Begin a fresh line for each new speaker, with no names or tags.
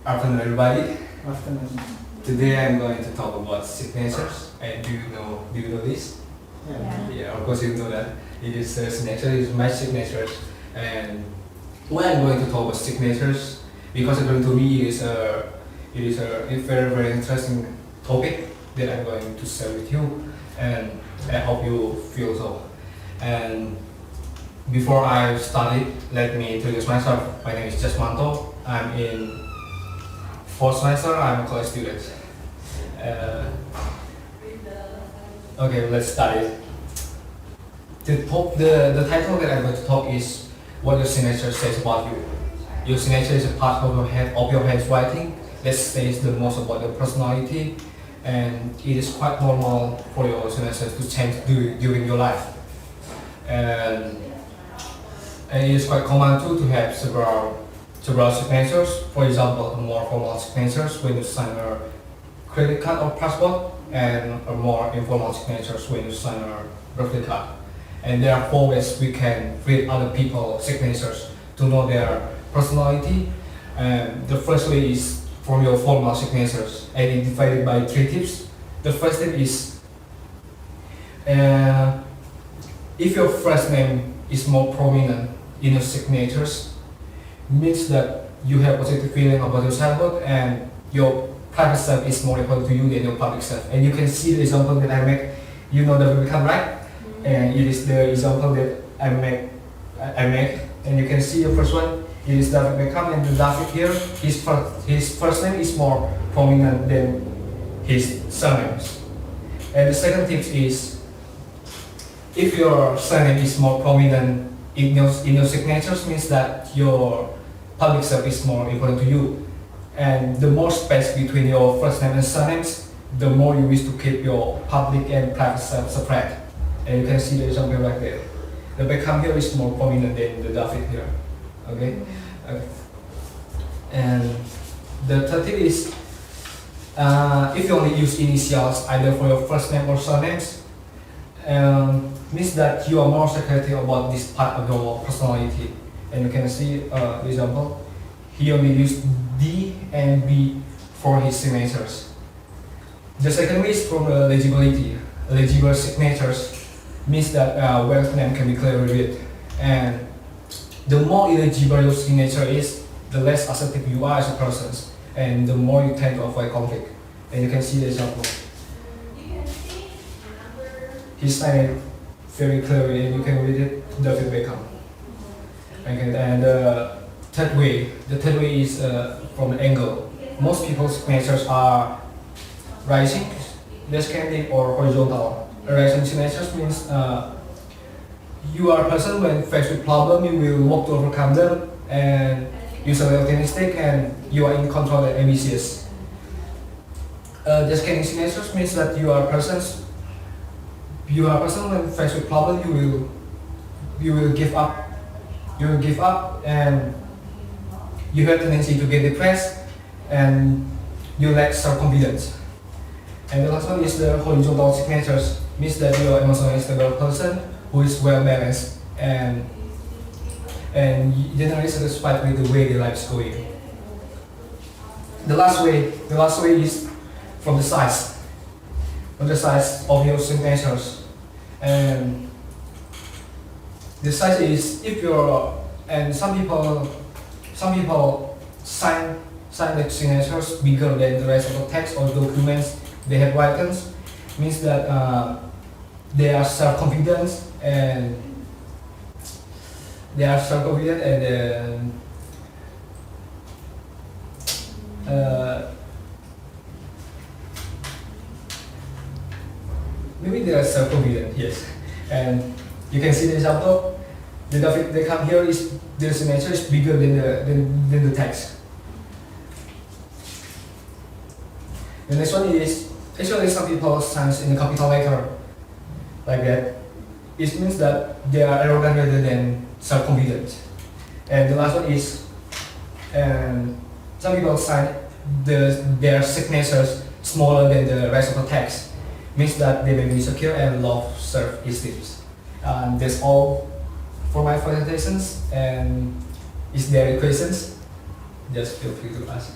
Afternoon, everybody.
Afternoon.
Today I'm going to talk about signatures. And do you know this?
Yeah.
Yeah, of course you know that. It is a signature, it is my signatures. And why I'm going to talk about signatures? Because according to me, it is a very very interesting topic that I'm going to share with you, and I hope you feel so. And before I start it, let me introduce myself. My name is Jasmanto. I'm in fourth semester. I'm a college student. Uh, okay, let's start it. The title that I'm going to talk is what your signature says about you. Your signature is a part of your handwriting that says the most about your personality, and it is quite normal for your signature to change during your life. And it is quite common too to have several signatures. For example, a more formal signatures when you sign a credit card or passport, and a more informal signatures when you sign a birthday card. And there are 4 ways we can read other people's signatures to know their personality. The first way is from your formal signatures, and it's divided by 3 tips. The first tip is if your first name is more prominent in your signatures, means that you have positive feeling about your childhood and your private self is more important to you than your public self. And you can see the example that I make. You know the Beckham, right? And it is the example that I make, and you can see the first one. It is David Beckham, and the David here, his first name is more prominent than his surnames. And the second tip is, if your surname is more prominent in your signatures, means that your public self is more important to you. And the more space between your first name and surnames, the more you wish to keep your public and private self separate. And you can see the example right there. The Beckham here is more prominent than the David here. Okay? And the third tip is, if you only use initials either for your first name or surnames, means that you are more secretive about this part of your personality. And you can see the example. He only used D and B for his signatures. The second way is from legibility. Legible signatures means that where name can be clearly read. And the more illegible your signature is, the less assertive you are as a person, and the more you tend to avoid conflict. And you can see the example. He signed it very clearly, and you can read it, David Beckham. Okay, and the third way is from the angle. Most people's signatures are rising, descending, or horizontal. Rising signatures means you are a person when faced with problem, you will work to overcome them, and usually optimistic, and you are in control and ambitious. Descending signatures means that you are a person when faced with problem, you will give up. You will give up, and you have tendency to get depressed, and you lack self-confidence. And the last one is the horizontal signatures, means that you are emotionally stable person who is well balanced and generally satisfied with the way their life is going. The last way is from the size of your signatures. And the size is if you're, and some people sign the signatures bigger than the rest of the text or documents they have written, means that they are self-confident and maybe they are self-confident, yes. And you can see the example. The David Beckham here is the signature is bigger than the text. The next one is, actually some people sign in a capital letter like that. It means that they are arrogant rather than self-confident. And the last one is, some people sign their signatures smaller than the rest of the text. Means that they may be insecure and low self-esteem. And that's all for my presentations. And is there any questions? Just feel free to ask.